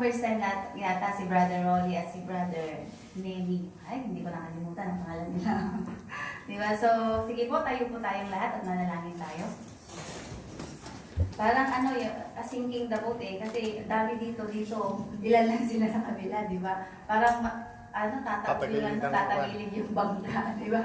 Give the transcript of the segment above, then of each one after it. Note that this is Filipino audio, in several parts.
First time na yata si Brother Rolly at si Brother Navy. Ay, hindi ko nakalimutan ang pangalan nila. Diba? So, sige po, tayo po tayong lahat at manalangin tayo. Parang ano, sinking the boat eh. Kasi dami dito, ilan lang sila sa kabila, di ba? Parang, tatagilid yung bangka, di ba?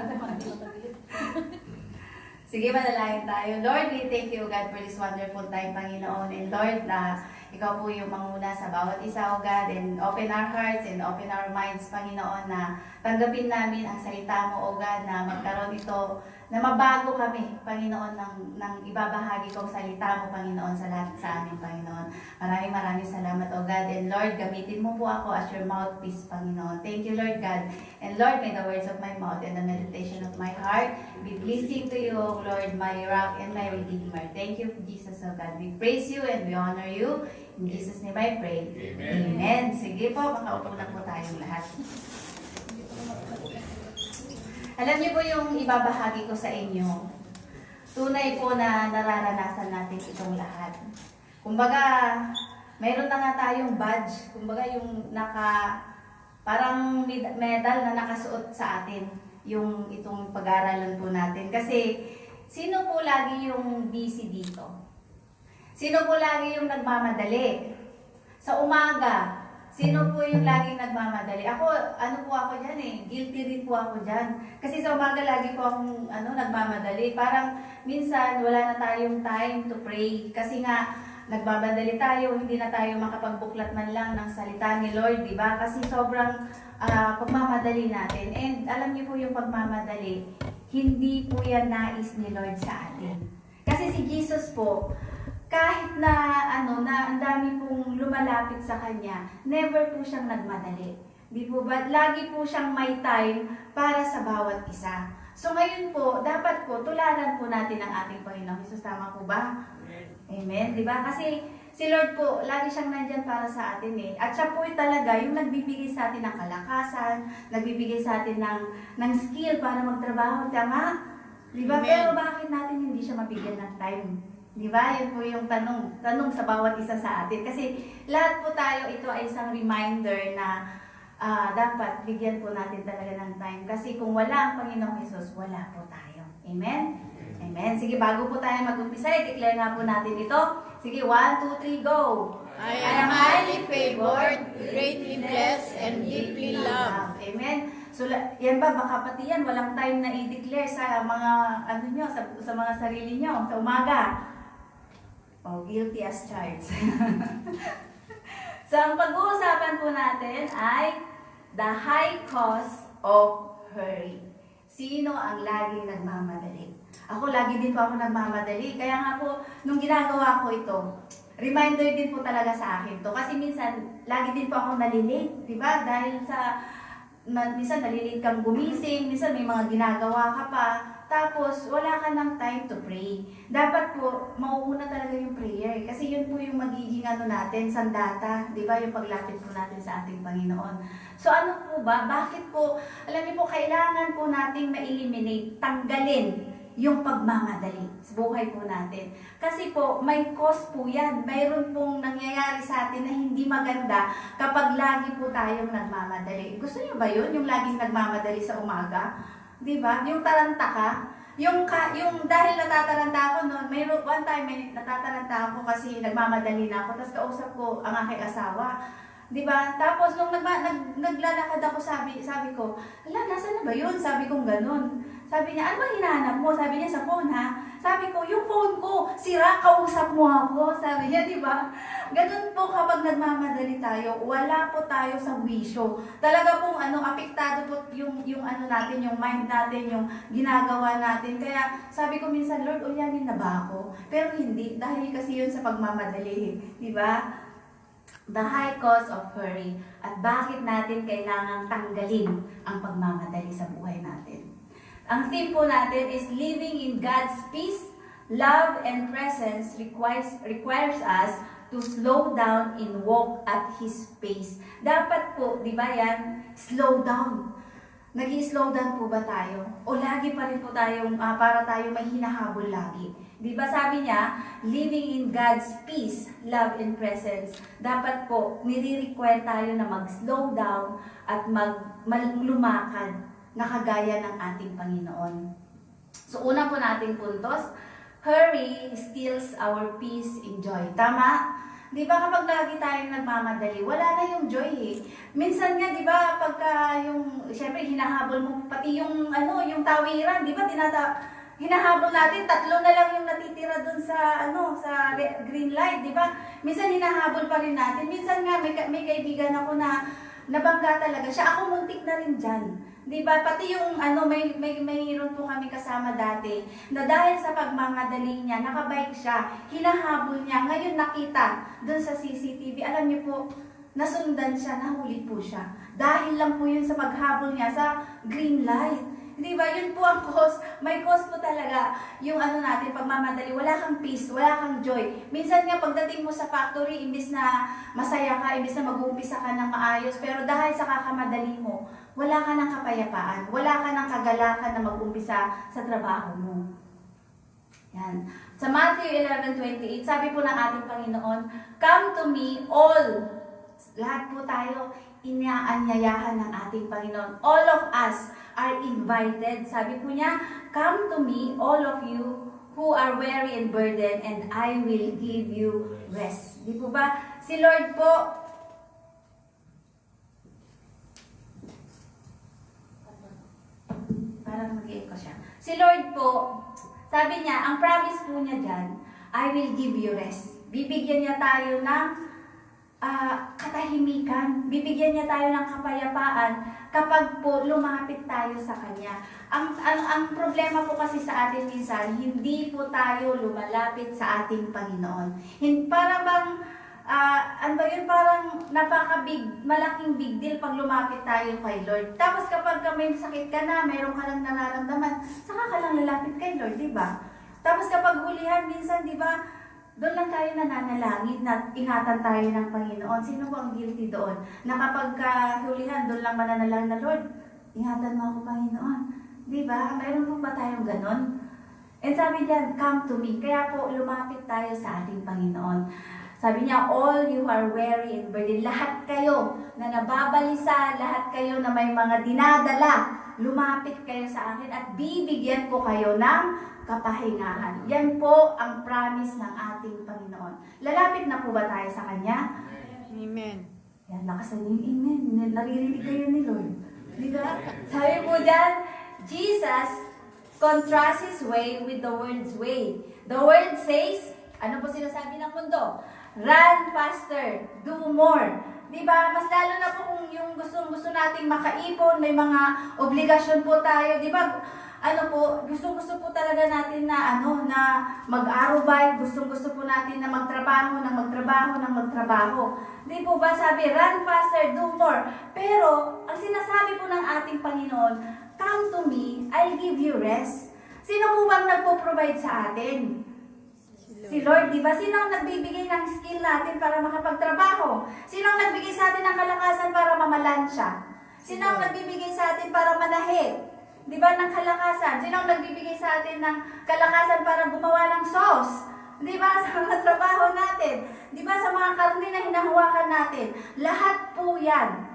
Sige, manalangin tayo. Lord, we thank you, God, for this wonderful time, Panginoon. And Lord, na ikaw po yung manguna sa bawat isa, O God, and open our hearts and open our minds, Panginoon, na tanggapin namin ang salita mo, O God, na magkaroon ito, na mabago kami, Panginoon, ng ibabahagi kong salita mo, Panginoon, sa lahat sa amin, Panginoon. Maraming salamat, O God. And Lord, gamitin mo po ako as your mouthpiece, Panginoon. Thank you, Lord God. And Lord, may the words of my mouth and the meditation of my heart be pleasing to you, O Lord, my rock and my redeemer. Thank you, Jesus, O God. We praise you and we honor you. In Jesus' name I pray. Amen. Amen. Sige po, makaupo na po tayong lahat. Alam niyo po yung ibabahagi ko sa inyo. Tunay po na nararanasan natin itong lahat. Kumbaga, mayroon na nga tayong badge. Kumbaga yung parang medal na nakasuot sa atin. Yung itong pag-aaralan po natin. Kasi, sino po lagi yung busy dito? Sino po lagi yung nagmamadali? Sa umaga, sino po yung laging nagmamadali? Ako dyan eh. Guilty rin po ako dyan. Kasi sa umaga lagi po akong nagmamadali. Parang minsan wala na tayong time to pray. Kasi nga, nagmamadali tayo, hindi na tayo makapagbuklat man lang ng salita ni Lord, di ba? Kasi sobrang pagmamadali natin. And alam niyo po yung pagmamadali, hindi po yan nais ni Lord sa atin. Kasi si Jesus po, kahit na na ang dami pong lumalapit sa kanya, never po siyang nagmadali. Di po ba? Lagi po siyang may time para sa bawat isa. So ngayon po, dapat po tularan po natin ang ating Panginoong Hesus. Tama po ba? Amen. Di ba? Kasi si Lord po, lagi siyang nandyan para sa atin eh. At siya po talaga yung nagbibigay sa atin ng kalakasan, nagbibigay sa atin ng skill para magtrabaho. Tama? Di ba? Pero bakit natin hindi siya mabigyan ng time? Di ba? Yun po yung tanong sa bawat isa sa atin. Kasi lahat po tayo, ito ay isang reminder na dapat bigyan po natin talaga ng time. Kasi kung wala ang Panginoong Hesus, wala po tayo. Amen? Amen. Sige, bago po tayo mag-umpisa, i-declare nga po natin ito. Sige, 1, 2, 3, go! I am highly favored, greatly blessed, and deeply loved. Amen. So, yan ba, baka pati yan, walang time na i-declare sa mga, sa mga sarili nyo, sa umaga. Oh, guilty as charged. So, ang pag-uusapan po natin ay the high cost of hurry. Sino ang laging nagmamadali? Ako, lagi din po ako nagmamadali. Kaya nga po, nung ginagawa ko ito, reminder din po talaga sa akin to. Kasi minsan, lagi din po ako nalilate, di ba? Dahil minsan nalilate kang gumising, minsan may mga ginagawa ka pa, tapos wala ka ng time to pray. Dapat po, mauuna talaga yung prayer. Kasi yun po yung magiging natin, sandata, di ba? Yung paglapit po natin sa ating Panginoon. So ano po ba? Bakit po, alam niyo po, kailangan po nating ma-eliminate, tanggalin yung pagmamadali sa buhay po natin. Kasi po, may cost po yan. Mayroon pong nangyayari sa atin na hindi maganda kapag lagi po tayong nagmamadali. Gusto niyo ba yun? Yung laging nagmamadali sa umaga? Di ba? Yung taranta ka. Yung dahil natataranta ako noon, one time may natataranta ako kasi nagmamadali na ako. Tapos kausap ko ang aking asawa. Di ba? Tapos nung naglalakad ako, sabi ko, ala, nasa na ba yun? Sabi kong ganun. Sabi niya, ano ba hinahanap mo? Sabi niya, sa phone ha? Sabi ko, yung phone ko, sira, kausap mo ako. Sabi niya, di ba? Ganun po kapag nagmamadali tayo, wala po tayo sa wisyo. Talaga pong apektado po yung natin, yung mind natin, yung ginagawa natin. Kaya sabi ko minsan, Lord, uyanin na ba ako? Pero hindi, dahil kasi yun sa pagmamadali. Di ba? The high cost of hurry. At bakit natin kailangang tanggalin ang pagmamadali sa buhay natin? Ang theme po natin is living in God's peace, love, and presence requires us to slow down and walk at His pace. Dapat po, di ba yan, slow down. Nag-i-slow down po ba tayo? O lagi pa rin po tayong, para tayo may hinahabol lagi? Di ba sabi niya, living in God's peace, love, and presence. Dapat po, nire-require tayo na mag-slow down at lumakad na kagaya ng ating Panginoon. So, una po nating puntos, hurry steals our peace and joy. Tama? Di ba kapag lagi tayong nagmamadali, wala na yung joy eh. Minsan nga, di ba, pagka yung, syempre, hinahabol mo, pati yung, yung tawiran, di ba, hinahabol natin, 3 na lang yung natitira dun sa, sa green light, di ba? Minsan hinahabol pa rin natin. Minsan nga, may kaibigan ako na nabangga talaga siya. Ako muntik na rin dyan. Di ba? Pati yung mayroon po kami kasama dati na dahil sa pagmamadali niya, nakabike siya, hinahabol niya. Ngayon nakita doon sa CCTV, alam niyo po, nasundan siya, nahuli po siya. Dahil lang po yun sa paghabol niya sa green light. Di ba? Yun po ang cause. May cause po talaga yung natin, pagmamadali. Wala kang peace, wala kang joy. Minsan nga pagdating mo sa factory, imbis na masaya ka, imbis na mag-uumpisa ka ng maayos, pero dahil sa kakamadali mo, wala ka ng kapayapaan, wala ka ng kagalakan na mag-umpisa sa trabaho mo. Yan. Sa Matthew 11:28, sabi po ng ating Panginoon, "Come to me all." Lahat po tayo inaanyayahan ng ating Panginoon. All of us are invited. Sabi po niya, "Come to me, all of you who are weary and burdened, and I will give you rest." Di po ba? Si Lord po, parang mag-i-echo siya. Si Lord po, sabi niya, ang promise po niya dyan, "I will give you rest." Bibigyan niya tayo ng katahimikan. Bibigyan niya tayo ng kapayapaan kapag po lumapit tayo sa Kanya. Ang problema po kasi sa atin minsan, hindi po tayo lumalapit sa ating Panginoon. Para bang, parang malaking big deal pag lumapit tayo kay Lord. Tapos kapag may sakit ka na, mayroon ka lang nararamdaman, saka ka lang lalapit kay Lord, di ba? Tapos kapag hulihan, minsan, di ba, doon lang tayo nananalangin na ingatan tayo ng Panginoon. Sino po ang guilty doon? Na kapag hulihan, doon lang mananalangin na, "Lord, ingatan mo ako, Panginoon." Di ba? Mayroon po ba tayong ganon? And sabi diyan, "Come to me." Kaya po, lumapit tayo sa ating Panginoon. Sabi niya, "All you are weary and burdened." Lahat kayo na nababalisa, lahat kayo na may mga dinadala, lumapit kayo sa akin at bibigyan ko kayo ng kapahingahan. Yan po ang promise ng ating Panginoon. Lalapit na po ba tayo sa Kanya? Amen. Yan, lakasan yung amen. Naririnig kayo ni Lord. Di ba? Sabi po dyan, Jesus contrasts His way with the world's way. The world says, ano po sinasabi ng mundo? Run faster, do more. Diba? Mas lalo na po kung yung gusto nating makaipon, may mga obligasyon po tayo. Diba? Gusto po talaga natin na mag-arubay, gusto po natin na magtrabaho. Di po ba sabi, run faster, do more. Pero, ang sinasabi po ng ating Panginoon, "Come to me, I'll give you rest." Sino po bang nagpo-provide sa atin? Si Lord, di ba? Sino ang nagbibigay ng skill natin para makapagtrabaho? Sino ang nagbigay sa atin ng kalakasan para mamalansya? Sino ang nagbibigay sa atin para manahe? Di ba, ng kalakasan? Sino ang nagbibigay sa atin ng kalakasan para gumawa ng sauce? Di ba, sa mga trabaho natin? Di ba, sa mga karne na hinahawakan natin? Lahat po yan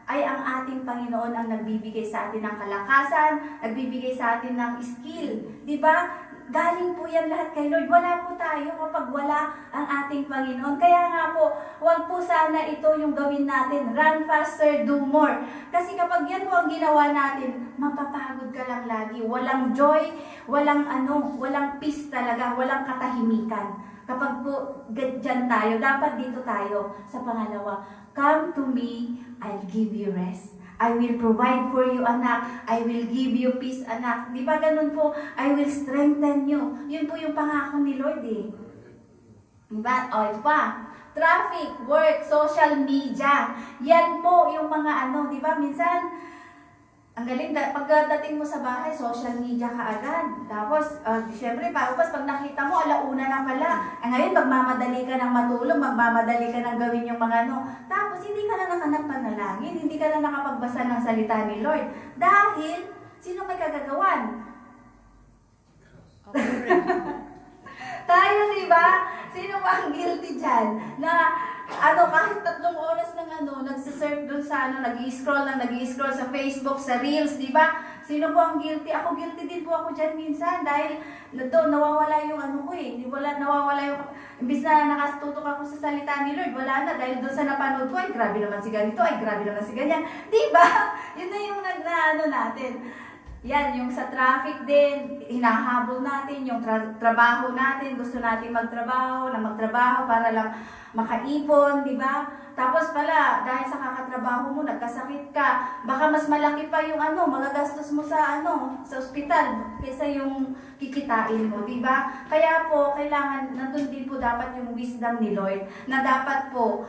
ay ang ating Panginoon ang nagbibigay sa atin ng kalakasan, nagbibigay sa atin ng skill. Di ba? Galing po yan lahat kay Lord. Wala po tayo kapag wala ang ating Panginoon. Kaya nga po, huwag po sana ito yung gawin natin. Run faster, do more. Kasi kapag yan po ang ginawa natin, mapapagod ka lang lagi. Walang joy, walang peace talaga, walang katahimikan. Kapag po dyan tayo, dapat dito tayo sa pangalawa. "Come to me, I'll give you rest. I will provide for you, anak. I will give you peace, anak." Di ba ganun po? "I will strengthen you." Yun po yung pangako ni Lord eh. Diba? Ito pa. Traffic, work, social media. Yan po yung mga di ba? Minsan, Ang galing, pagdating mo sa bahay, social media ka agad. Tapos, syempre, pag nakita mo, alauna na pala. Ngayon, magmamadali ka ng matulog, magmamadali ka ng gawin yung mga ano. Tapos, hindi ka na nakanagpanalangin, hindi ka na nakapagbasa ng salita ni Lord. Dahil, sino may kagagawan? Tayo, di ba? Sino ba ang guilty dyan? Na, kahit 3 oras ng nagsisurf dun sa nag-i-scroll sa Facebook, sa Reels, di ba? Sino po ang guilty? Ako guilty din po ako dyan minsan dahil nawawala yung ko eh. Nawawala yung, imbis na nakatutok ako sa salita ni Lord, wala na dahil doon sa napanood ko, ay grabe naman si ganito, ay grabe naman si ganyan. Di ba? Yun na yung natin. Yan, yung sa traffic din, hinahabol natin, yung trabaho natin, gusto natin magtrabaho para lang makaipon, di ba? Tapos pala, dahil sa kakatrabaho mo, nagkasakit ka, baka mas malaki pa yung magagastos mo sa sa ospital, kaysa yung kikitain mo, di ba? Kaya po, kailangan, nandun din po dapat yung wisdom ni Lord, na dapat po,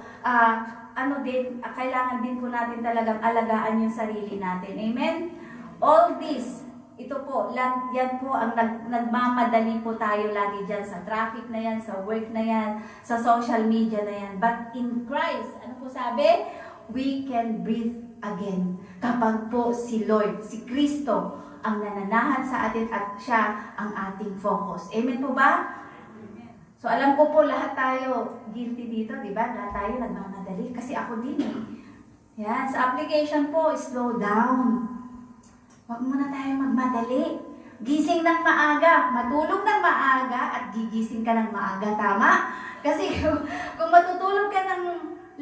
kailangan din po natin talagang alagaan yung sarili natin. Amen? All this, ito po, yan po ang nagmamadali po tayo lagi dyan sa traffic na yan, sa work na yan, sa social media na yan. But in Christ, ano po sabi? We can breathe again. Kapag po si Lord, si Kristo, ang nananahan sa atin at siya ang ating focus. Amen po ba? So alam ko po lahat tayo guilty dito, di ba? Lahat tayo nagmamadali. Kasi ako din eh. Yan, sa application po, slow down. Huwag muna tayo magmadali. Gising ng maaga, matulog ng maaga, at gigising ka ng maaga. Tama? Kasi kung matutulog ka ng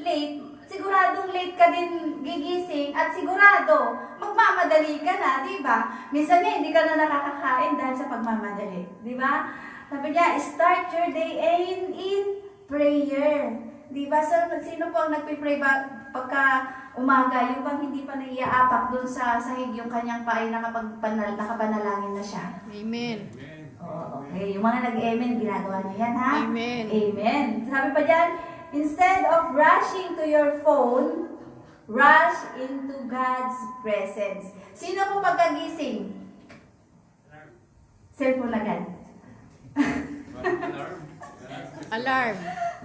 late, siguradong late ka din gigising at sigurado magmamadali ka na, di ba? Minsan nga hindi ka na nakakakain dahil sa pagmamadali. Di ba? Sabi niya, start your day in prayer. Di ba? So, sino po ang nagpipray pagka umaga, yung bang hindi pa naiaapak doon sa sahig yung kanyang paay nakapanalangin na siya? Amen. Oh, okay. Yung mga nag-amen, ginagawa niyo yan, ha? Amen. Amen. Sabi pa dyan, instead of rushing to your phone, rush into God's presence. Sino po pagkagising? Cellphone agad. Alarm.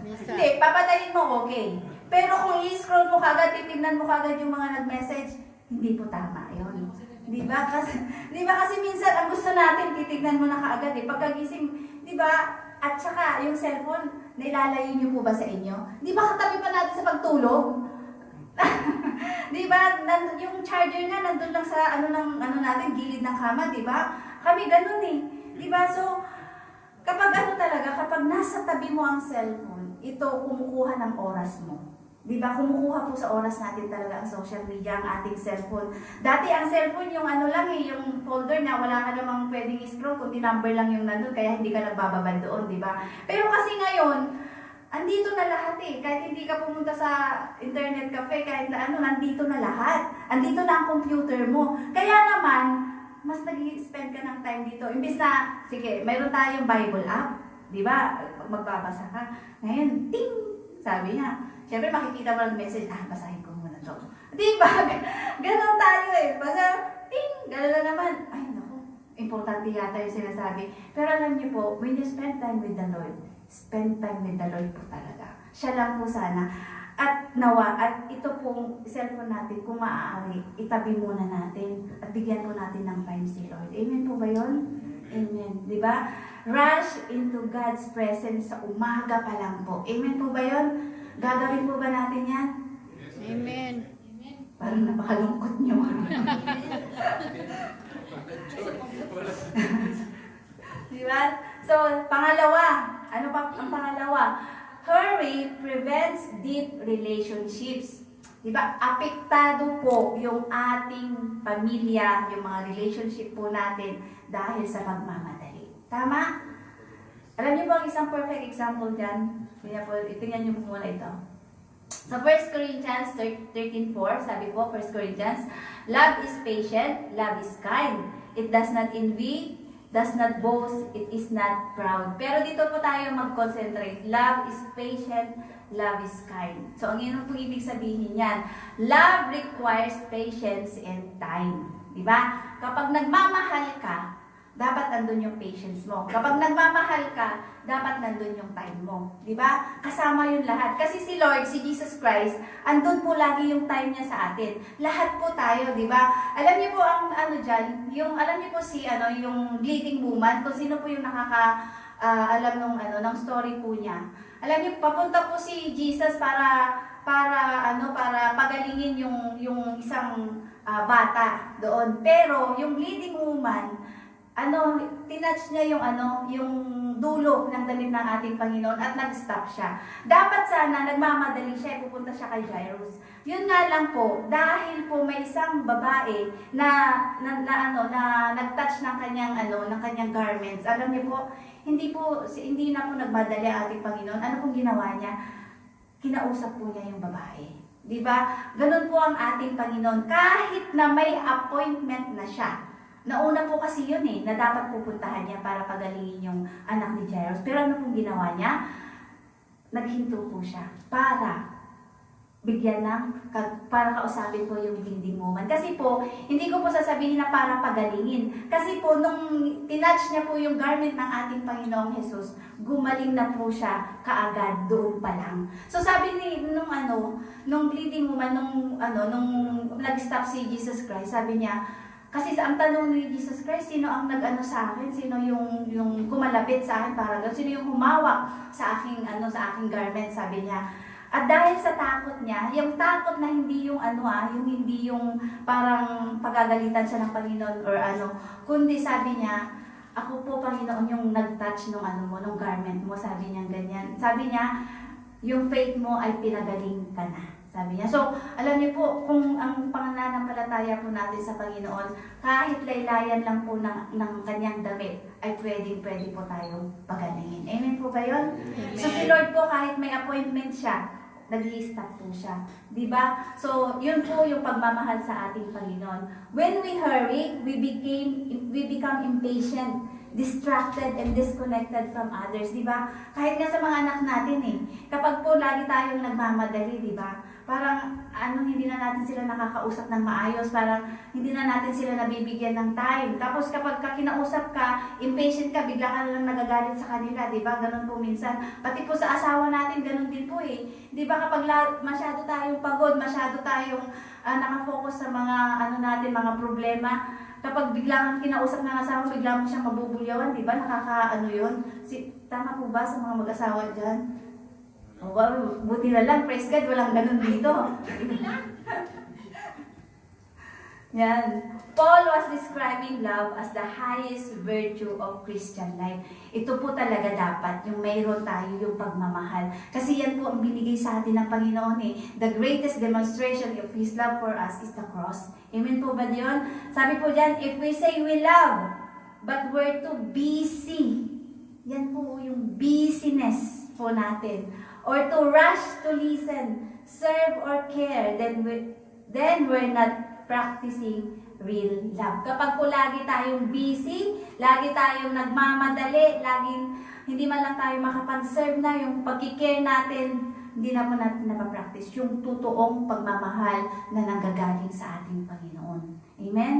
Minsan. Hindi, papatayin mo, okay. Pero kung i-scroll mo kagad, titignan mo kagad yung mga nag-message, hindi po tama yun. Di ba? Kasi minsan, ang gusto natin, titignan mo na kaagad eh. Pagkagising, di ba? At saka, yung cellphone, nailalayo niyo po ba sa inyo? Di ba katabi pa natin sa pagtulog? Di ba? Yung charger nga, nandun lang sa natin, gilid ng kama, di ba? Kami ganun eh. Di ba? So, kapag kapag nasa tabi mo ang cellphone, ito kumukuha ng oras mo. Di ba? Kumukuha po sa oras natin talaga ang social media, ang ating cellphone. Dati ang cellphone, yung yung folder na wala ka namang pwedeng scroll, kundi number lang yung nandun, kaya hindi ka nagbababad doon, di ba? Pero kasi ngayon, andito na lahat eh. Kahit hindi ka pumunta sa internet cafe, kahit na nandito na lahat. Andito na ang computer mo. Kaya naman, mas nag-spend ka ng time dito. Imbis na, sige, mayroon tayong Bible app, di ba? Magbabasa ka. Ngayon, ting! Sabi niya. Siyempre, makikita mo ng message, basahin ko muna to. Di ba? Ganon tayo eh. Basta, ting! Gano'n na naman. Ay, naku. Importante yata yung sinasabi. Pero alam niyo po, when you spend time with the Lord, spend time with the Lord po talaga. Siya lang po sana. At ito pong cellphone natin, kung maaari, itabi muna natin at bigyan po natin ng time si Lord. Amen po ba yun? Amen. Di ba? Rush into God's presence sa umaga pa lang po. Amen po ba yun? Gagawin po ba natin yan? Amen. Parang napakalungkot nyo. Di ba? So, pangalawa. Ano pa ang pangalawa? Hurry prevents deep relationships. Diba? Apektado po yung ating pamilya, yung mga relationship po natin dahil sa pagmamadali. Tama? Alam niyo ba ang isang perfect example dyan? Kaya po, itingnan niyo po muna ito. Sa 1 Corinthians 13:4, sabi po, 1 Corinthians, love is patient, love is kind. It does not envy, does not boast, it is not proud. Pero dito po tayo mag-concentrate. Love is patient, love is kind. So, ang yun po ibig sabihin yan. Love requires patience and time. Di ba? Kapag nagmamahal ka, dapat nandun yung patience mo. Kapag nagmamahal ka, dapat nandun yung time mo. Di ba? Kasama yung lahat. Kasi si Lord, si Jesus Christ, andun po lagi yung time niya sa atin. Lahat po tayo, di ba? Alam niyo po ang ano dyan, alam niyo po si yung bleeding woman, kung sino po yung alam nung story po niya. Alam niyo, papunta po si Jesus para pagalingin yung isang bata doon. Pero yung bleeding woman, tinouch niya yung dulo ng damit ng ating Panginoon at nag-stop siya. Dapat sana nagmamadali siya, pupunta siya kay Jairus. Yun nga lang po, dahil po may isang babae na nag-touch ng kanyang garments. Alam niyo po, hindi na po nagmadali ang ating Panginoon. Ano pong ginawa niya? Kinausap po niya yung babae. 'Di ba? Ganun po ang ating Panginoon kahit na may appointment na siya. Nauna po kasi yun na dapat pupuntahan niya para pagalingin yung anak ni Jairus. Pero ano pong ginawa niya? Naghinto po siya para para kausapin po yung bleeding woman. Kasi po, hindi ko po sasabihin na para pagalingin. Kasi po, nung tinouch niya po yung garment ng ating Panginoong Jesus, gumaling na po siya kaagad doon pa lang. So sabi nung bleeding woman, nung nag-stop si Jesus Christ, sabi niya, kasi ang tanong ni Jesus Christ, sino ang nag-ano sa akin? Sino yung kumalapit sa akin para gano'n? Sino yung humawak sa aking garment? Sabi niya. At dahil sa takot niya, yung takot na hindi yung hindi yung parang pagagalitan siya ng Panginoon or kundi sabi niya, ako po Panginoon yung nag-touch nung garment mo, sabi niya ganyan. Sabi niya, yung faith mo ay pinagaling ka na. Sabi niya. So, alam niyo po, kung ang pananampalataya po natin sa Panginoon, kahit laylayan lang po ng kanyang damit, ay pwede po tayong pagalingin. Amen po ba yun? Amen. So, si Lord po, kahit may appointment siya, nag-i-stop po siya. Diba? So, yun po yung pagmamahal sa ating Panginoon. When we hurry, we become impatient, distracted and disconnected from others, di ba? Kahit nga sa mga anak natin kapag po lagi tayong nagmamadali, di ba? Parang hindi na natin sila nakakausap ng maayos, parang hindi na natin sila nabibigyan ng time. Tapos kapag kinausap ka, impatient ka, bigla ka na lang nagagalit sa kanila, di ba? Ganun po minsan. Pati po sa asawa natin, ganun din po Di ba kapag masyado tayong pagod, masyado tayong nakafocus sa mga mga problema, kapag biglang kinausap ng asawa, bigla mo siyang mabubulyawan, di ba? Yun? Tama po ba sa mga mag-asawa dyan? Well, buti na lang, praise God, walang ganun dito. Yan. Paul was describing love as the highest virtue of Christian life. Ito po talaga dapat, yung mayroon tayo, yung pagmamahal. Kasi yan po ang binigay sa atin ng Panginoon The greatest demonstration of His love for us is the cross. Amen po ba yun? Sabi po dyan, if we say we love, but we're too busy, yan po yung busyness po natin. Or to rush to listen, serve or care, then we're not practicing real love. Kapag po lagi tayong busy, lagi tayong nagmamadali, laging hindi man lang tayo makapag-serve na, yung pag-care natin, hindi na po natin napapractice yung totoong pagmamahal na nanggagaling sa ating Panginoon. Amen?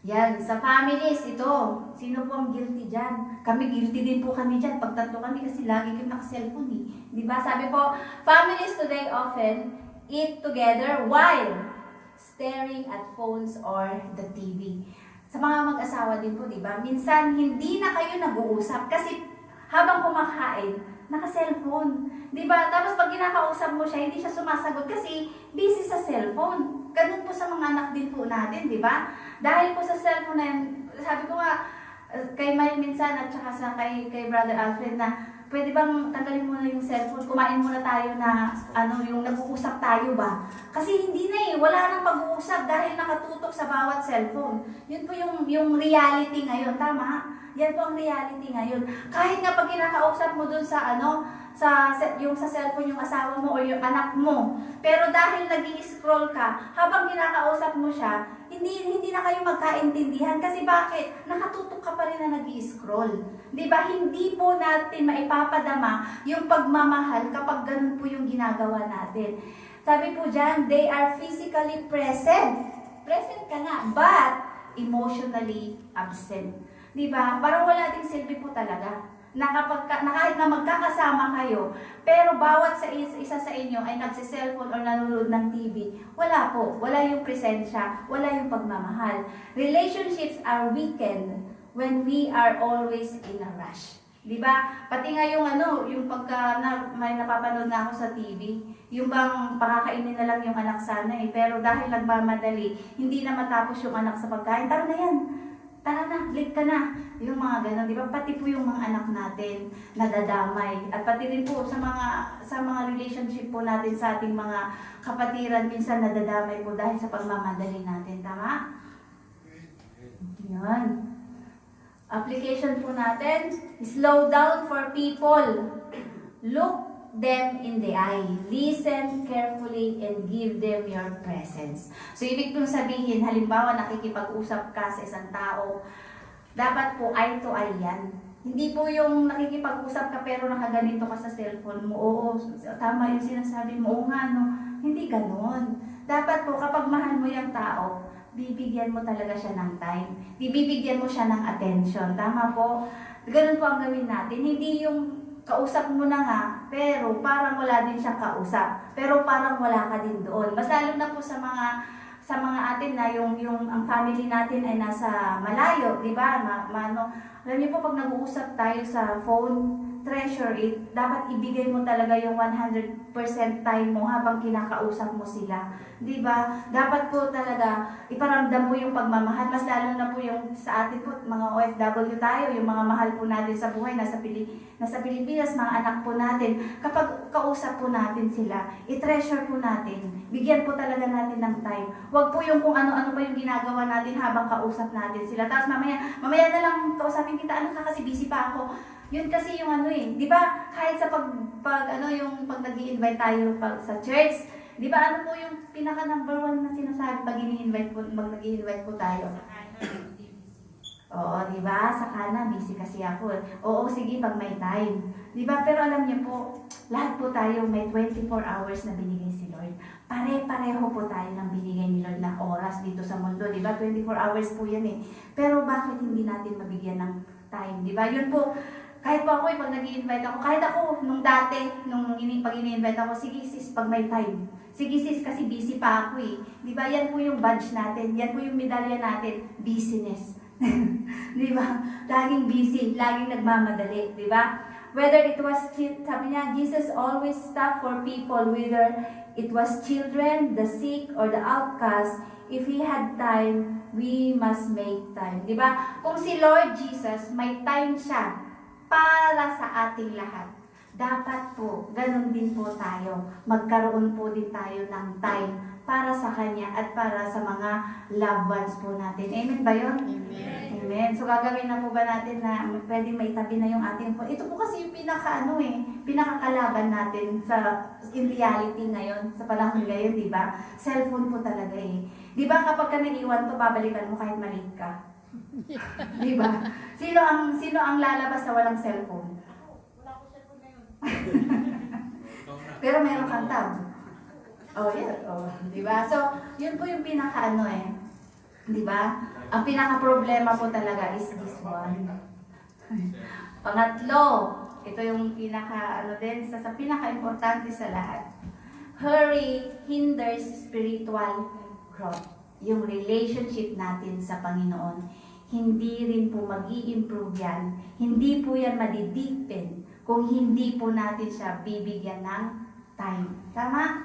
Yan, sa families, ito. Sino po ang guilty dyan? Kami, guilty din po kami dyan. Pag tatlo kami kasi lagi kami naka-cellphone Diba? Sabi po, families today often eat together while staring at phones or the TV. Sa mga mag-asawa din po, diba? Minsan, hindi na kayo nag-uusap kasi habang kumakain, naka-cellphone. Diba? Tapos pag kinakausap mo siya, hindi siya sumasagot kasi busy sa cellphone. Ganun po sa mga anak din po natin, diba? Dahil po sa cellphone na yun, sabi ko nga, kay Mike minsan at saka kay Brother Alfred na, pwede bang tanggalin mo na yung cellphone, kumain muna tayo na, yung nag-uusap tayo ba? Kasi hindi na wala nang pag-uusap dahil nakatutok sa bawat cellphone. Yun po yung reality ngayon, tama? Yan po ang reality ngayon. Kahit nga pag kinakausap mo dun sa sa cellphone yung asawa mo o yung anak mo. Pero dahil nag-i-scroll ka, habang kinakausap mo siya, hindi na kayo magkaintindihan. Kasi bakit? Nakatutok ka pa rin na nag-i-scroll. Diba? Hindi po natin maipapadama yung pagmamahal kapag ganun po yung ginagawa natin. Sabi po dyan, they are physically present, present ka nga, but emotionally absent. Di ba? Parang wala ding silbi po talaga. Na kahit na magkakasama kayo, pero bawat isa sa inyo ay nagsiselfone or nanonood ng TV, wala po. Wala yung presensya, wala yung pagmamahal. Relationships are weakened when we are always in a rush. Di ba? Pati nga yung yung may napapanood na ako sa TV, yung bang pakakainin na lang yung anak sana pero dahil nagmamadali, hindi na matapos yung anak sa pagkain, tara na yan. Tara na, late ka na. Yung mga ganun, di ba? Pati po yung mga anak natin nadadamay. At pati rin po sa mga relationship po natin sa ating mga kapatiran, minsan nadadamay po dahil sa pagmamadali natin. Tama? Yan. Application po natin, slow down for people. Look them in the eye. Listen carefully and give them your presence. So, ibig kong sabihin, halimbawa nakikipag-usap ka sa isang tao, dapat po eye to eye yan. Hindi po yung nakikipag-usap ka pero nakaganito ka sa cellphone mo. Oo, tama yung sinasabi mo. Oo nga, no? Hindi ganon. Dapat po kapag mahal mo yung tao, bibigyan mo talaga siya ng time. Bibigyan mo siya ng attention. Tama po? Ganun po ang gawin natin. Hindi yung kausap mo na nga, pero parang wala din siyang kausap. Pero parang wala ka din doon. Mas lalo na po sa mga atin na yung ang family natin ay nasa malayo, di ba? Alam niyo po, pag nag-uusap tayo sa phone, treasure it. Dapat ibigay mo talaga yung 100% time mo habang kinakausap mo sila. Di ba? Dapat po talaga iparamdam mo yung pagmamahal. Mas lalo na po yung sa atin po, mga OFW tayo, yung mga mahal po natin sa buhay, nasa Pilipinas, mga anak po natin. Kapag kausap po natin sila, i-treasure po natin. Bigyan po talaga natin ng time. Huwag po yung kung ano-ano pa yung ginagawa natin habang kausap natin sila. Tapos mamaya na lang kausapin kita, ano ka kasi busy pa ako. Yun kasi yung di ba? Kahit sa pag nag-i-invite tayo sa church, di ba ano po yung pinaka number 1 na sinasabi pag nag-i-invite po tayo? Oo, di ba? Saka na, busy kasi ako. Oo, sige, pag may time. Di ba? Pero alam niyo po, lahat po tayo may 24 hours na binigay si Lord. Pare-pareho po tayo ng binigay ni Lord na oras dito sa mundo. Di ba? 24 hours po yan Pero bakit hindi natin mabigyan ng time? Di ba? Yun po, kahit po ako, pag nag-i-invite ako, kahit ako, nung dati, pag ini-invite ako, sige sis, pag may time. Sige sis, kasi busy pa ako Di ba? Yan po yung badge natin. Yan po yung medalya natin. Busyness. Di ba? Laging busy, laging nagmamadali. Di ba? Whether it was, sabi niya, Jesus always stopped for people, whether it was children, the sick, or the outcast. If He had time, we must make time. Di ba? Kung si Lord Jesus, may time siya para sa ating lahat. Dapat po, ganun din po tayo. Magkaroon po din tayo ng time para sa Kanya at para sa mga loved ones po natin. Amen ba yun? Amen. Amen. So gagawin na po ba natin na pwedeng maitabi na yung ating phone? Ito po kasi yung pinakakalaban natin in reality ngayon, sa panahon ngayon, di ba? Cellphone po talaga Di ba kapag ka nag-iwan to, babalikan mo kahit maliit ka? Di ba? Sino ang lalabas na walang cellphone? Wala ko cellphone ngayon. Pero meron kang tab. Oh, yeah. Oh, di ba? So, yun po yung pinaka di ba? Ang pinaka problema po talaga is this one. Pangatlo, ito yung pinaka sa pinaka importante sa lahat. Hurry hinders spiritual growth. Yung relationship natin sa Panginoon, hindi rin po mag-i-improve yan. Hindi po yan madideepen kung hindi po natin siya bibigyan ng time. Tama?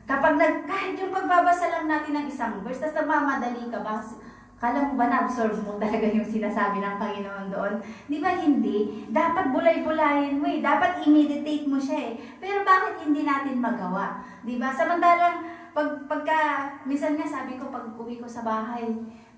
Kahit yung pagbabasa lang natin ng isang verse, tapos nagmamadali ka ba? Kala mo ba na-absorb mo talaga yung sinasabi ng Panginoon doon? Di ba hindi? Dapat bulay-bulayin mo Dapat i-meditate mo siya Pero bakit hindi natin magawa? Di ba? Samantalang, minsan nga sabi ko, pag uwi ko sa bahay,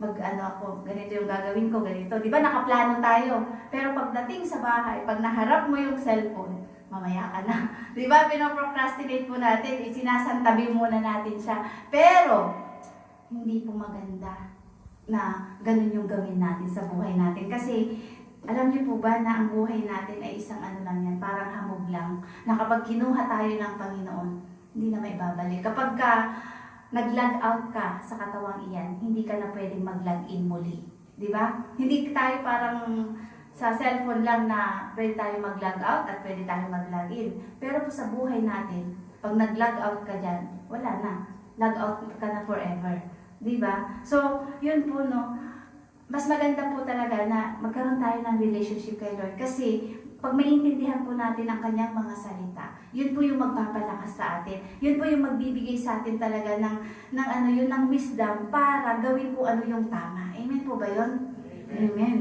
ako, ganito yung gagawin ko, ganito. Di ba? Nakaplano tayo. Pero pagdating sa bahay, pag naharap mo yung cellphone, mamaya ka na. Di ba? Pinoprocrastinate po natin. Sinasantabi muna natin siya. Pero, hindi po maganda na ganun yung gawin natin sa buhay natin. Kasi, alam niyo po ba na ang buhay natin ay isang lang yan, parang hamog lang, na kapag kinuha tayo ng Panginoon, hindi na may babalik. Kapag nag-log out ka sa katawang iyan, hindi ka na pwedeng mag-log in muli. Di ba? Hindi tayo parang sa cellphone lang na pwede tayo mag-log out at pwede tayo mag-log in. Pero po sa buhay natin, pag nag-log out ka dyan, wala na. Log out ka na forever. Di ba? So, yun po, no, mas maganda po talaga na magkaroon tayo ng relationship kay Lord. Kasi, pag maintindihan po natin ang kanyang mga salita, yun po yung magpapalakas sa atin. Yun po yung magbibigay sa atin talaga ng wisdom para gawin po ano yung tama. Amen po ba yun? Amen.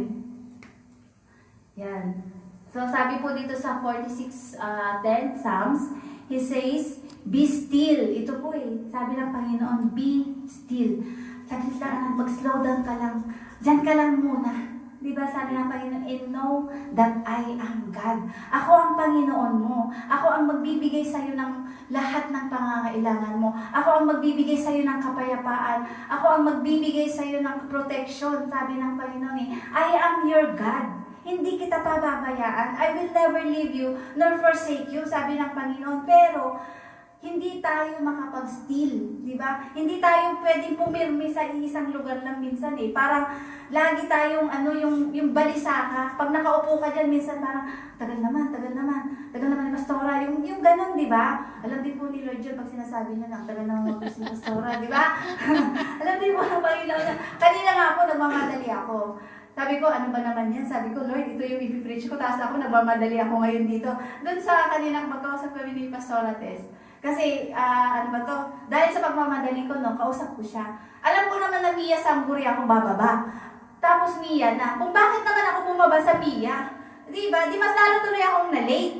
Yan. So, sabi po dito sa 46:10 Psalms, He says, be still. Ito po sabi ng Panginoon, be still. Saglit lang, mag-slow down ka lang. Diyan ka lang muna. Diba sabi ng Panginoon, and know that I am God. Ako ang Panginoon mo. Ako ang magbibigay sa iyo ng lahat ng pangangailangan mo. Ako ang magbibigay sa iyo ng kapayapaan. Ako ang magbibigay sa iyo ng protection. Sabi ng Panginoon, I am your God. Hindi kita pababayaan. I will never leave you nor forsake you. Sabi ng Panginoon. Pero, hindi tayo makapag-still, di ba? Hindi tayo pwedeng pumirmi sa isang lugar lang minsan Parang lagi tayong yung balisa ka. Pag nakaupo ka diyan minsan parang tagal naman ni Pastora. Yung ganun, di ba? Alam din po ni Lord yun pag sinasabi niya ng tagal naman si Pastora, di ba? Alam din po ng Panginoon na kanina nga po nagmamadali ako. Sabi ko, ano ba naman yan? Sabi ko, Lord, ito yung ipipreach ko. Tapos ako, nagmamadali ako ngayon dito. Doon sa kaninang magkausap kami ni Pastora Tess. Kasi, dahil sa pagmamadali ko, kausap ko siya. Alam ko naman na Mia Samburi ako bababa. Tapos Mia na, kung bakit naman ako bumaba sa Mia? Diba? Di mas lalo tuloy akong na-late.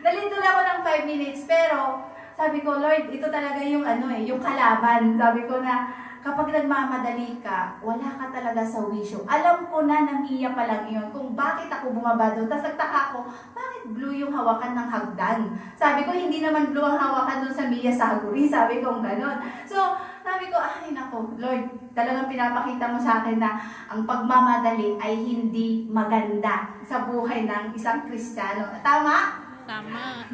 Na-late tuloy ako ng 5 minutes. Pero, sabi ko, Lord, ito talaga yung yung kalaban. Sabi ko na, kapag nagmamadali ka, wala ka talaga sa wisyo. Alam ko na Mia pa lang yun kung bakit ako bumaba doon. Tapos nagtaka ko, bakit blue yung hawakan ng hagdan? Sabi ko, hindi naman blue ang hawakan doon sa Mia Saguri. Sabi ko, gano'n. So, sabi ko, ay nako, Lord, talagang pinapakita mo sa akin na ang pagmamadali ay hindi maganda sa buhay ng isang Kristiyano. Tama? Tama.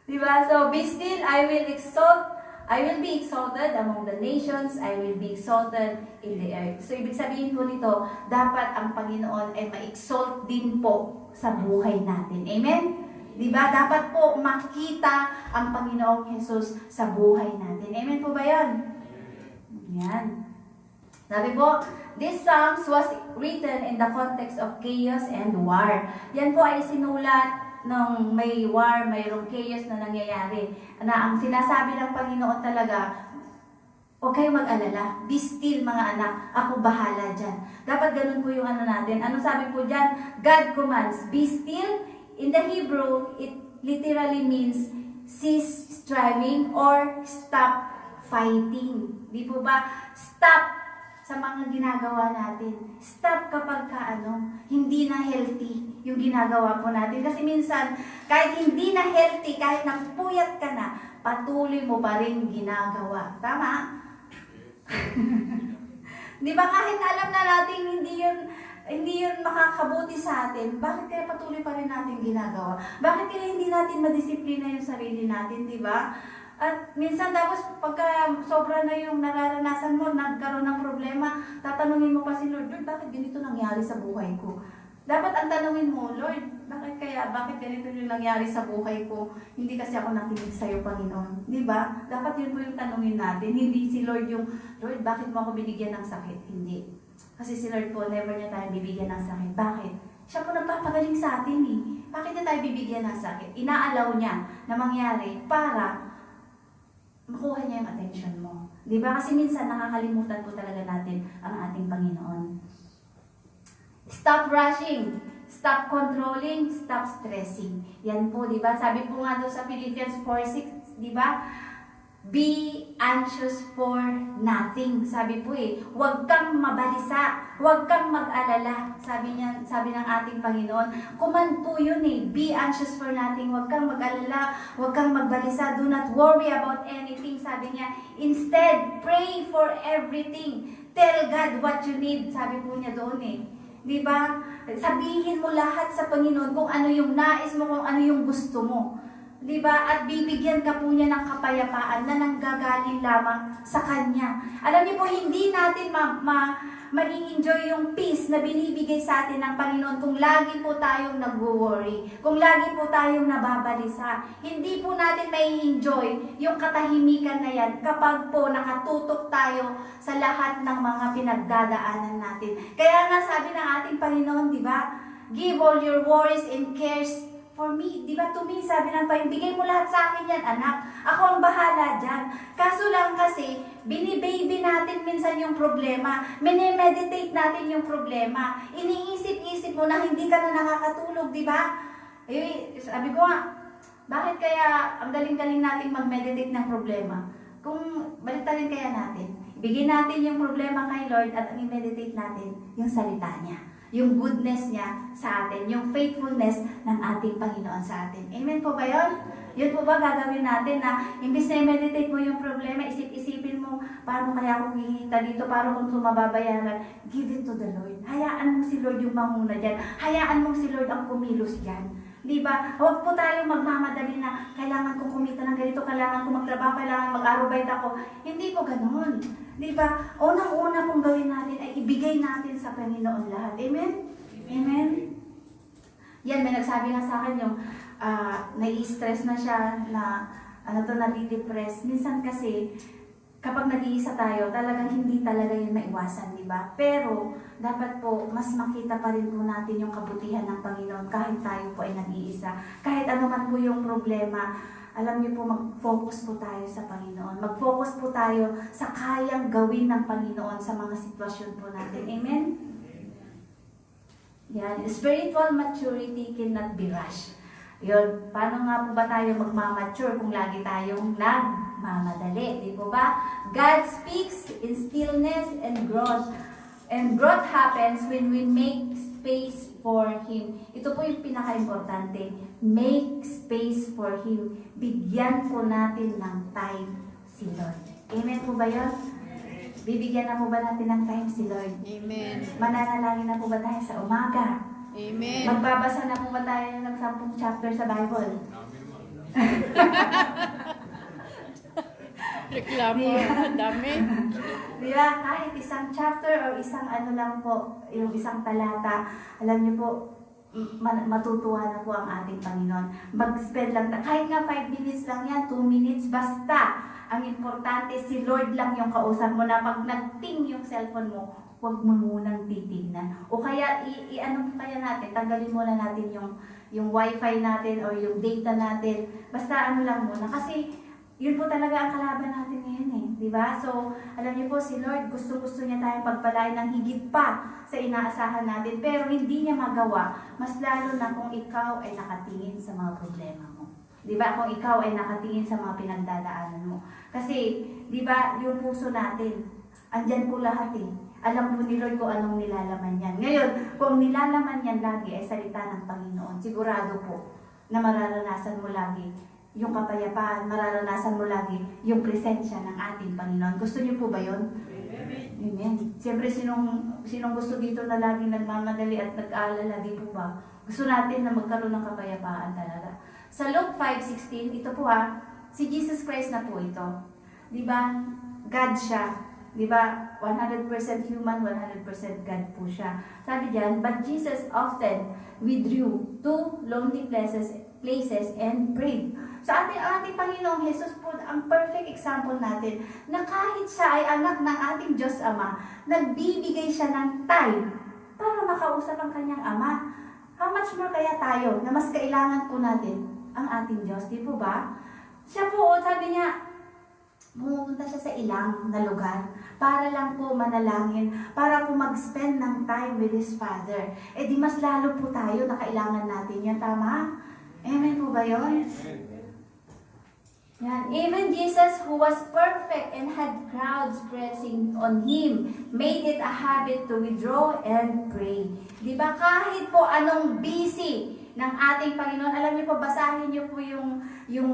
Diba? So, be still, I will be exalted among the nations, I will be exalted in the earth. So, ibig sabihin po nito, dapat ang Panginoon ay ma-exalt din po sa buhay natin. Amen? Diba? Dapat po makita ang Panginoong Jesus sa buhay natin. Amen po ba yan? Yan. Sabi po, this Psalms was written in the context of chaos and war. Yan po ay sinulat nung may war, mayroong chaos na nangyayari. Na ang sinasabi ng Panginoon talaga, huwag kayong mag-alala. Be still mga anak. Ako bahala dyan. Dapat ganun po yung natin. Ano sabi po dyan? God commands, be still. In the Hebrew, it literally means cease striving or stop fighting. Di po ba? Stop sa mga ginagawa natin. Stop kapag hindi na healthy yung ginagawa po natin. Kasi minsan, kahit hindi na healthy, kahit napuyat ka na, patuloy mo pa rin ginagawa. Tama? Di ba kahit alam na natin hindi yun makakabuti sa atin, bakit kaya patuloy pa rin natin ginagawa? Bakit kaya hindi natin madisiplina yung sarili natin, di ba? At minsan tapos pagka sobra na yung nararanasan mo, nagkaroon ng problema, tatanungin mo pa si Lord, bakit ganito nangyari sa buhay ko? Dapat ang tanungin mo, Lord, bakit ganito yung nangyari sa buhay ko? Hindi kasi ako nakinig sa iyo, Panginoon. Di ba? Dapat yun po yung tanungin natin. Hindi si Lord yung, Lord, bakit mo ako binigyan ng sakit? Hindi. Kasi si Lord po, never niya tayo bibigyan ng sakit. Bakit? Siya po nagpapagaling sa atin Bakit niya tayo bibigyan ng sakit? Inaalaw niya na mangyari para makuha niya yung attention mo. Di ba? Kasi minsan nakakalimutan po talaga natin ang ating Panginoon. Stop rushing. Stop controlling. Stop stressing. Yan po, di ba? Sabi po nga doon sa Philippians 4:6, di ba? Be anxious for nothing. Sabi po huwag kang mabalisa, huwag kang mag-alala. Sabi ng ating Panginoon, command po yun be anxious for nothing, huwag kang mag-alala, huwag kang magbalisa, do not worry about anything. Sabi niya, instead, pray for everything. Tell God what you need. Sabi po niya doon Di ba? Sabihin mo lahat sa Panginoon kung ano yung nais mo, kung ano yung gusto mo. Di ba? At bibigyan ka po niya ng kapayapaan na nanggagaling lamang sa Kanya. Alam niyo po, hindi natin ma-enjoy yung peace na binibigay sa atin ng Panginoon kung lagi po tayong nagwo-worry, kung lagi po tayong nababalisa. Hindi po natin mai-enjoy yung katahimikan na yan kapag po nakatutok tayo sa lahat ng mga pinagdadaanan natin. Kaya nga sabi ng ating Panginoon, di ba? Give all your worries and cares for me, di ba, to me, sabi ng Panginoon, bigay mo lahat sa akin yan, anak. Ako ang bahala dyan. Kaso lang kasi, binibaby natin minsan yung problema. Minimeditate natin yung problema. Iniisip-isip mo na hindi ka na nakakatulog, di ba? Eh, sabi ko nga, bakit kaya ang galing-galing nating mag-meditate ng problema? Kung baliktarin kaya natin, ibigay natin yung problema kay Lord at i-meditate natin yung salita niya. Yung goodness niya sa atin, yung faithfulness ng ating Panginoon sa atin. Amen po ba yun? Yun po ba gagawin natin na imbis na i-meditate mo yung problema, isip-isipin mo, paano kaya ako hihita dito, paano kung mababayaran? Give it to the Lord. Hayaan mo si Lord yung manguna dyan. Hayaan mo si Lord ang kumilos dyan. Di ba? Huwag po tayong magmamadali na kailangan kong kumita ng ganito, kailangan kong magtrabaho, kailangan mag-arubayt ako. Hindi po ganoon. Di ba? Unang-una pong gawin natin ay ibigay natin sa Panginoon lahat. Amen? Amen? Yan, may nagsabi nga sa akin yung nai-stress na siya, na nadi-depress. Minsan kasi, kapag nag-iisa tayo, talagang hindi talaga yun maiwasan, di ba? Pero, dapat po, mas makita pa rin po natin yung kabutihan ng Panginoon kahit tayo po ay nag-iisa. Kahit ano man po yung problema, alam niyo po, mag-focus po tayo sa Panginoon. Mag-focus po tayo sa kayang gawin ng Panginoon sa mga sitwasyon po natin. Amen? Yan. Spiritual maturity cannot be rushed. Yun. Paano nga po ba tayo magmamature kung lagi tayong nagmamadali? Di po ba? God speaks in stillness and growth. And growth happens when we make space for Him. Ito po yung pinaka-importante. Make space for Him. Bigyan po natin ng time si Lord. Amen po ba yun? Bibigyan na po ba natin ng time si Lord? Amen. Mananalangin na po ba tayo sa umaga? Amen. Magbabasa na po ba tayo ng 10 chapter sa Bible? Reklamo, dami. Di ba? Kahit isang chapter o isang ano lang po, yung isang talata, alam niyo po, matutuwa na po ang ating Panginoon. Mag-spend lang, kahit nga 5 minutes lang yan, 2 minutes, basta. Ang importante, si Lord lang yung kausap mo na pag nag-ting yung cellphone mo, huwag mo munang titignan. O kaya, i-ano kaya natin, tanggalin muna natin yung wifi natin o yung data natin. Basta ano lang muna. Kasi, yun po talaga ang kalaban natin ngayon eh. Diba? So, alam niyo po, si Lord, gusto-gusto niya tayong pagpalain ng higit pa sa inaasahan natin. Pero hindi niya magawa, mas lalo na kung ikaw ay nakatingin sa mga problema mo. Diba? Kung ikaw ay nakatingin sa mga pinagdadaanan mo. Kasi, diba, yung puso natin, andyan po lahat eh. Alam po ni Lord kung anong nilalaman yan. Ngayon, kung nilalaman yan lagi ay salita ng Panginoon, sigurado po na mararanasan mo lagi yung kapayapaan, mararanasan mo lagi yung presensya ng ating Panginoon. Gusto niyo po ba yun? Amen. Siyempre, sinong gusto dito na laging nagmamadali at nag-aalala, di po ba? Gusto natin na magkaroon ng kapayapaan talaga. Sa Luke 5:16, ito po si Jesus Christ na po ito. Di ba? God siya. Di ba? 100% human, 100% God po siya. Sabi diyan, but Jesus often withdrew to lonely places and prayed. So ating Panginoong Jesus po, ang perfect example natin, na kahit siya ay anak ng ating Diyos Ama, nagbibigay siya ng time para makausap ang kanyang Ama. How much more kaya tayo na mas kailangan po natin ang ating Diyos, di po ba? Siya po, sabi niya, pumunta siya sa ilang na lugar para lang po manalangin, para po mag-spend ng time with His Father. Eh di mas lalo po tayo na kailangan natin yan, tama? Amen po ba yun? Yan. Even Jesus, who was perfect and had crowds pressing on Him, made it a habit to withdraw and pray. Di ba? Kahit po anong busy ng ating Panginoon, alam niyo po, basahin niyo po yung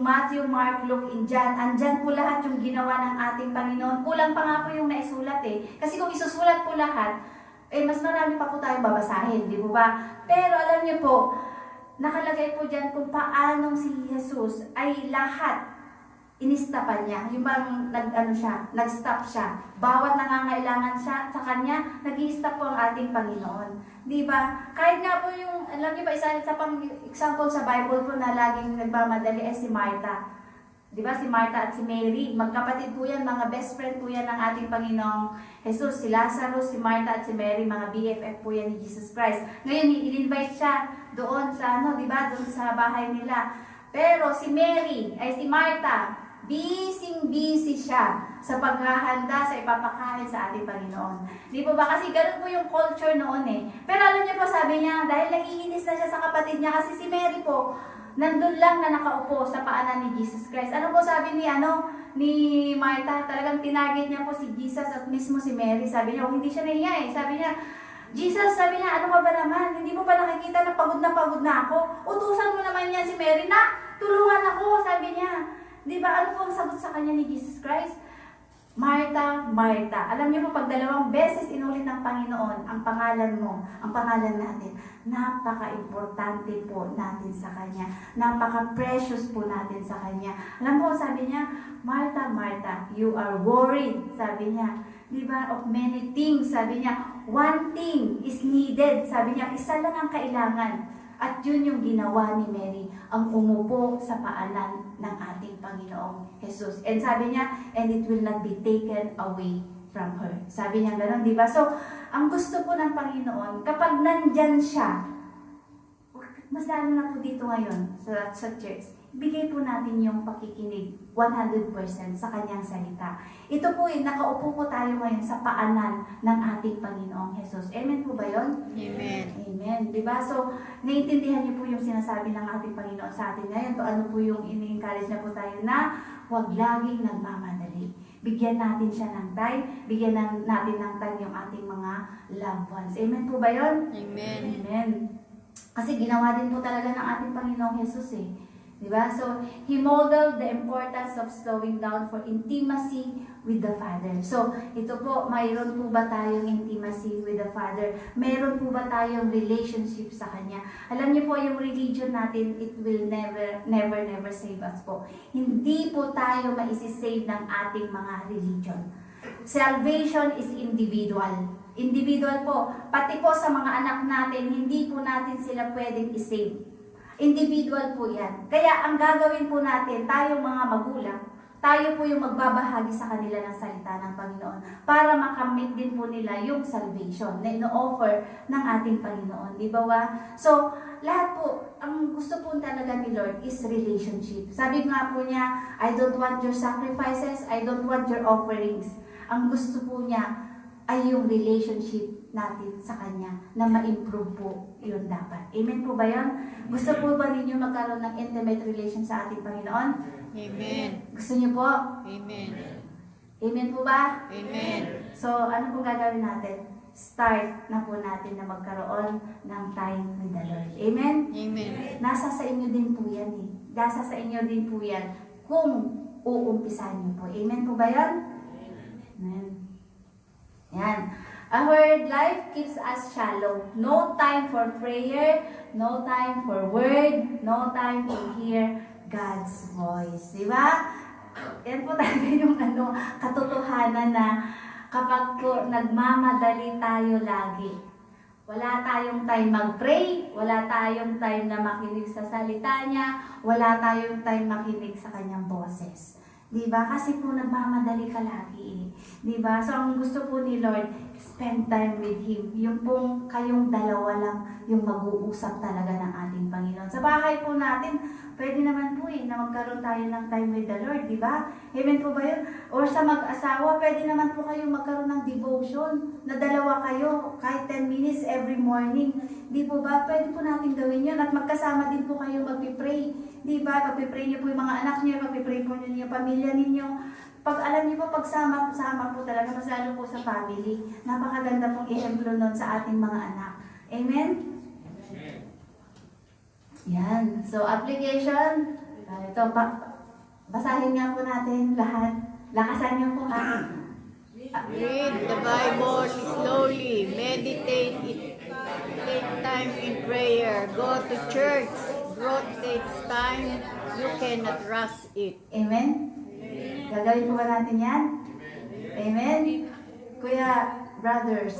Matthew, Mark, Luke, John. Andyan po lahat yung ginawa ng ating Panginoon. Kulang pa nga po yung naisulat eh. Kasi kung isusulat po lahat, mas marami pa po tayong babasahin, di po ba? Pero alam niyo po, nakalagay po dyan kung paanong si Jesus ay lahat inistapan niya. Yung bang nag-stop siya. Bawat nangangailangan siya sa kanya, nag-i-stop po ang ating Panginoon. Di ba? Kahit nga po yung, alam niyo ba, isa pang example sa Bible po na laging nagmamadali ay si Martha. Di ba? Si Martha at si Mary, magkapatid po yan, mga best friend po yan ng ating Panginoong Jesus. Si Lazarus, si Martha at si Mary, mga BFF po yan ni Jesus Christ. Ngayon, in-invite siya doon sa, di ba? Doon sa bahay nila. Pero si Mary, ay si Martha, busy siya sa paghahanda sa ipapakain sa ating Panginoon. Di po ba? Kasi ganun po yung culture noon eh. Pero alam niyo po, sabi niya, dahil naiinis na siya sa kapatid niya, kasi si Mary po, nandun lang na nakaupo sa paanan ni Jesus Christ. Ano po sabi ni Martha? Talagang tinarget niya po si Jesus at mismo si Mary. Sabi niya, hindi siya nahiya eh. Sabi niya, Jesus, sabi niya, ano ka ba naman? Hindi mo pa nakikita na pagod na ako? Utusan mo naman yan si Mary na tulungan ako, sabi niya. Di ba? Ano po ang sagot sa kanya ni Jesus Christ? Martha, Martha. Alam niyo po, pag 2 beses inulit ng Panginoon ang pangalan mo, ang pangalan natin, napaka-importante po natin sa Kanya. Napaka-precious po natin sa Kanya. Alam mo, sabi niya, Martha, Martha, you are worried, sabi niya. Di ba? Of many things, sabi niya. One thing is needed, sabi niya. Isa lang ang kailangan. At yun yung ginawa ni Mary, ang umupo sa paanan ng ating Panginoong Jesus. And sabi niya, and it will not be taken away from her. Sabi niya gano'n, di ba? So, ang gusto po ng Panginoon, kapag nandyan siya, mas lalo na po dito ngayon sa church, bigay po natin yung pakikinig 100% sa kanyang salita. Ito po nakaupo po tayo ngayon sa paanan ng ating Panginoong Jesus. Amen po ba yun? Amen. Amen. Diba? So, naiintindihan niyo po yung sinasabi ng ating Panginoon sa atin ngayon. To ano po yung ini-encourage na po tayo na huwag laging nagmamadali. Bigyan natin siya ng time. Bigyan natin ng time yung ating mga loved ones. Amen po ba yun? Amen. Amen. Kasi ginawa din po talaga ng ating Panginoong Jesus eh. Diba? So, He modeled the importance of slowing down for intimacy with the Father. So, ito po, mayroon po ba tayong intimacy with the Father? Mayroon po ba tayong relationship sa Kanya? Alam niyo po, yung religion natin, it will never save us po. Hindi po tayo maisisave ng ating mga religion. Salvation is individual. Individual po. Pati po sa mga anak natin, hindi po natin sila pwedeng isave. Individual po yan. Kaya ang gagawin po natin, tayong mga magulang, tayo po yung magbabahagi sa kanila ng salita ng Panginoon para makamit din po nila yung salvation na ino-offer ng ating Panginoon. Di ba ba? So, lahat po, ang gusto po talaga ni Lord is relationship. Sabi nga po niya, I don't want your sacrifices, I don't want your offerings. Ang gusto po niya ay yung relationship natin sa Kanya na ma-improve po yun dapat. Amen po ba yun? Gusto po ba ninyo magkaroon ng intimate relation sa ating Panginoon? Amen. Gusto niyo po? Amen. Amen po ba? Amen. So, ano po gagawin natin? Start na po natin na magkaroon ng time with the Lord. Amen? Amen. Nasa sa inyo din po yan eh. Nasa sa inyo din po yan kung uumpisan niyo po. Amen po ba yan? Amen. Yan. A word life keeps us shallow. No time for prayer, no time for word, no time to hear God's voice. Di ba? Yan po talaga yung katotohanan na kapag po nagmamadali tayo lagi, wala tayong time mag-pray, wala tayong time na makinig sa salita niya, wala tayong time makinig sa kanyang boses. Diba? Kasi po nagmamadali ka lagi eh. Diba? So ang gusto po ni Lord, spend time with Him. Yung pong kayong dalawa lang yung mag-uusap talaga ng ating Panginoon. Sa bahay po natin, pwede naman po eh, na magkaroon tayo ng time with the Lord. Diba? Amen po ba yun? Or sa mag-asawa, pwede naman po kayo magkaroon ng devotion na dalawa kayo, kahit 10 minutes every morning. Di po ba? Pwede po natin gawin yun. At magkasama din po kayo magpipray. Diba? Pagpipray niyo po yung mga anak niyo, pagpipray po niyo yung pamilya ninyo. Pag alam niyo po, pagsama po talaga, mas lalo po sa family. Napakaganda pong ehemplo nun sa ating mga anak. Amen? Yan. So, application. Ito, basahin nga po natin lahat. Lakasan niyo po ha. Read the Bible slowly. Meditate it Take time in prayer. Go to church. Growth takes time. You cannot rush it. Amen? Gagawin po ba natin yan? Amen? Kuya, brothers.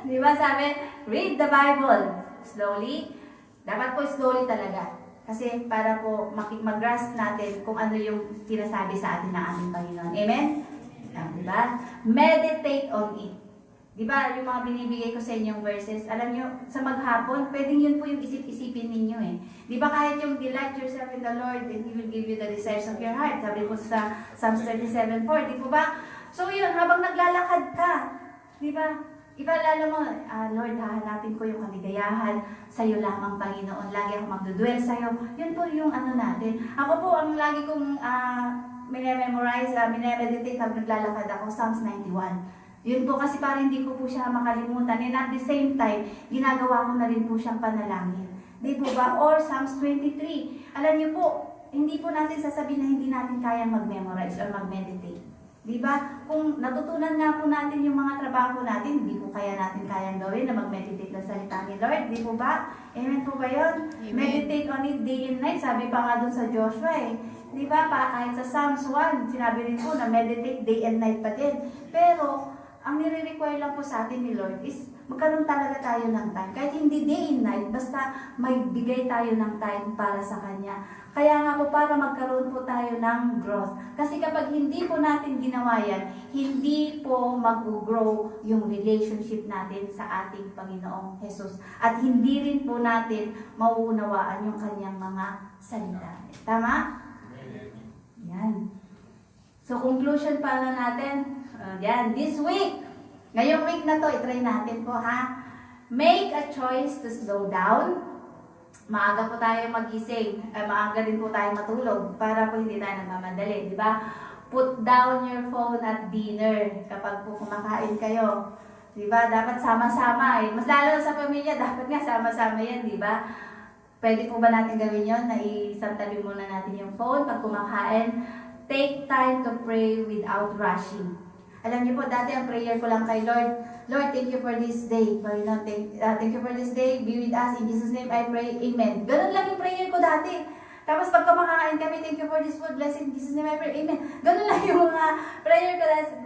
Di ba sabi, read the Bible slowly. Dapat po slowly talaga. Kasi para po mag-grasp natin kung ano yung sinasabi sa atin ng ating Panginoon. Amen? Di ba? Meditate on it. Di ba, yung mga binibigay ko sa inyong verses, alam nyo, sa maghapon, pwedeng yun po yung isip-isipin ninyo eh. Di ba kahit yung delight yourself in the Lord and He will give you the desires of your heart. Sabi po sa Psalms 37:4, di po ba? So yun, habang naglalakad ka, di ba? Ipalala mo, Lord, hahanapin ko yung kaligayahan sa iyo lamang, Panginoon. Lagi ako magdudwell sa iyo. Yun po yung ano natin. Ako po, ang lagi kong minememorize, minemeditate habang naglalakad ako, Psalms 91. Yun po kasi para hindi ko po siya makalimutan. And at the same time, ginagawa ko na rin po siyang panalangin. Di po ba? Or Psalms 23. Alam niyo po, hindi po natin sasabihin na hindi natin kayang mag-memorize or mag-meditate. Di ba? Kung natutunan nga po natin yung mga trabaho natin, hindi po kayang gawin na mag-meditate ng salita ni Lord. Di po ba? Amen po ba yun? Amen. Meditate on it day and night. Sabi pa nga dun sa Joshua eh. Di ba? Kahit sa Psalms 1, sinabi rin po na meditate day and night pa din. Pero, ang nire-require lang po sa atin ni Lord is magkaroon talaga tayo ng time. Kahit hindi day and night, basta may bigay tayo ng time para sa Kanya. Kaya nga po para magkaroon po tayo ng growth. Kasi kapag hindi po natin ginawa yan, hindi po mag-grow yung relationship natin sa ating Panginoong Jesus. At hindi rin po natin mauunawaan yung Kanyang mga salita. Tama? Yan. So conclusion para natin, yan, this week, ngayong week na to, itry natin po ha. Make a choice to slow down. Maaga po tayo magising, maaga din po tayo matulog para po hindi tayo nagmamadali, di ba? Put down your phone at dinner kapag po kumakain kayo. Di ba? Dapat sama-sama eh. Mas lalo sa pamilya, dapat nga sama-sama yan, di ba? Pwede po ba natin gawin yon na isantabi muna natin yung phone pag kumakain? Take time to pray without rushing. Alam niyo po, dati ang prayer ko lang kay Lord, Lord, thank you for this day. Panginoon, thank you for this day. Be with us. In Jesus' name I pray. Amen. Ganun lang yung prayer ko dati. Tapos pag kumakain kami, thank you for this food. Blessed in Jesus' name I pray. Amen. Ganun lang yung mga prayer ko.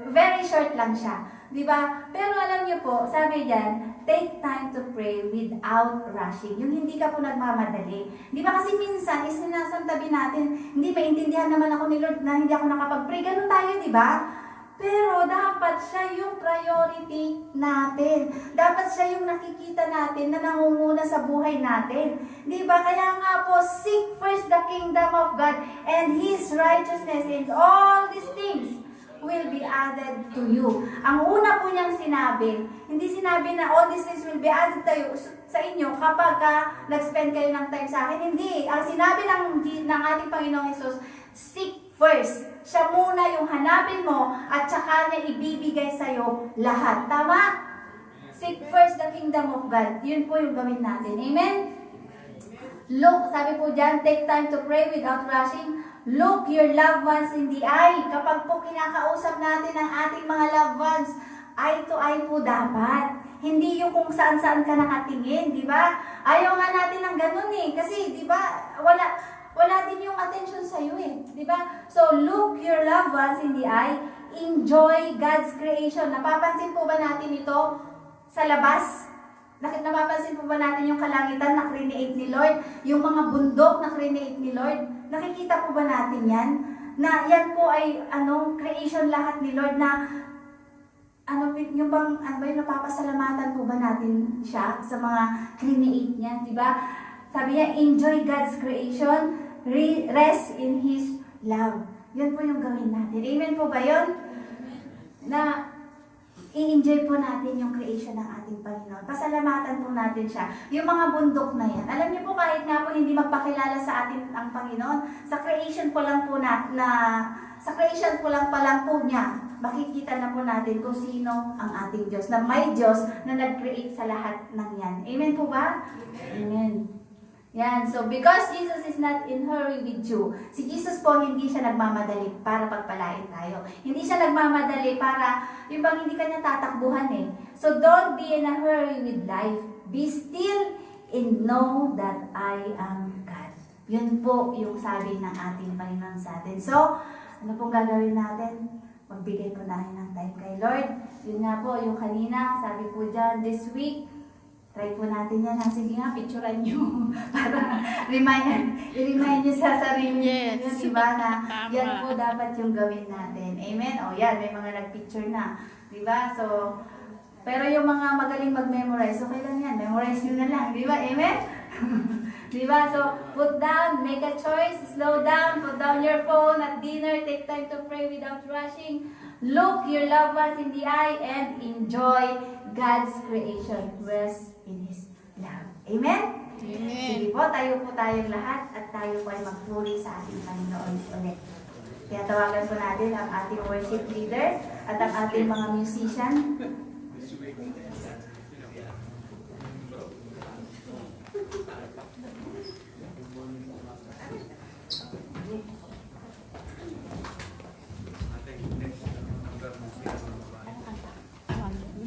Very short lang siya. Diba? Pero alam niyo po, sabi diyan, take time to pray without rushing. Yung hindi ka po nagmamadali. Di ba kasi minsan, isinasantabi natin, hindi maintindihan naman ako ni Lord na hindi ako nakapag-pray. Ganun tayo, di ba? Pero dapat siya yung priority natin. Dapat siya yung nakikita natin na nangunguna sa buhay natin. Di ba? Kaya nga po, seek first the kingdom of God and His righteousness, and all these things will be added to you. Ang una po niyang sinabi, hindi sinabi na all these things will be added to you, sa inyo kapag nag-spend kayo ng time sa akin. Hindi. Ang sinabi ng ating Panginoong Jesus, seek first. Siya muna yung hanapin mo at saka niya ibibigay sa'yo lahat. Tama? Seek first the kingdom of God. Yun po yung gawin natin. Amen? Look, sabi po dyan, take time to pray without rushing. Look your loved ones in the eye. Kapag po kinakausap natin ang ating mga loved ones, eye to eye po dapat. Hindi yung kung saan-saan ka nakatingin, di ba? Ayaw nga natin ng ganun eh. Kasi, di ba, wala din yung attention sa iyo eh, di ba? So, look your loved ones in the eye. Enjoy God's creation. Napapansin po ba natin ito sa labas? Napapansin po ba natin yung kalangitan na create ni Lord? Yung mga bundok na create ni Lord? Nakikita po ba natin yan? Na yan po ay creation lahat ni Lord na yung bang napapasalamatan po ba natin siya sa mga create niya, di ba? Sabi niya, enjoy God's creation, rest in His love. Yan po yung gawin natin. Amen po ba yun? Na i-enjoy po natin yung creation ng ating Panginoon. Pasalamatan po natin siya. Yung mga bundok na yan. Alam niyo po, kahit nga po hindi magpakilala sa atin ang Panginoon, sa creation po lang po sa creation po lang po niya, makikita na po natin kung sino ang ating Diyos. Na may Diyos na nag-create sa lahat ng yan. Amen po ba? Amen. Yan. So, because Jesus is not in hurry with you, si Jesus po hindi siya nagmamadali para pagpalain tayo. Hindi siya nagmamadali para, yung bang hindi kanya tatakbuhan eh. So, don't be in a hurry with life. Be still and know that I am God. Yun po yung sabi ng ating Panginoon sa atin. So, ano pong gagawin natin? Magbigay po natin ng time kay Lord. Yun nga po, yung kanina, sabi po dyan, this week, try po natin yan. Sige nga, picturean nyo. Para i-remind nyo sa sarili nyo. Yes. Diba na Tama. yan po dapat yung gawin natin. Amen? O yan, may mga nag-picture na. Diba? So, pero yung mga magaling mag-memorize, okay lang yan. Memorize nyo na lang. Diba? Amen? Diba? So, put down, make a choice, slow down, put down your phone at dinner, take time to pray without rushing. Look your loved ones in the eye and enjoy God's creation. Rest in His love. Amen? Amen. Sige po, tayo po tayong lahat at tayo po ay magpuri sa ating Panginoon ulit. Kaya tawagan po natin ang ating worship leader at ang ating mga musician.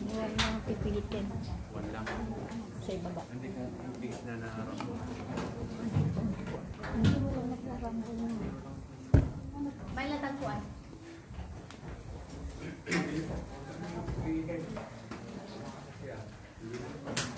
Huwag nang pipilitin. Wala. Sa ibaba. Hindi ko bigis na naharap. Hindi mo lang naglaramdaman. May latagpuan. Yeah.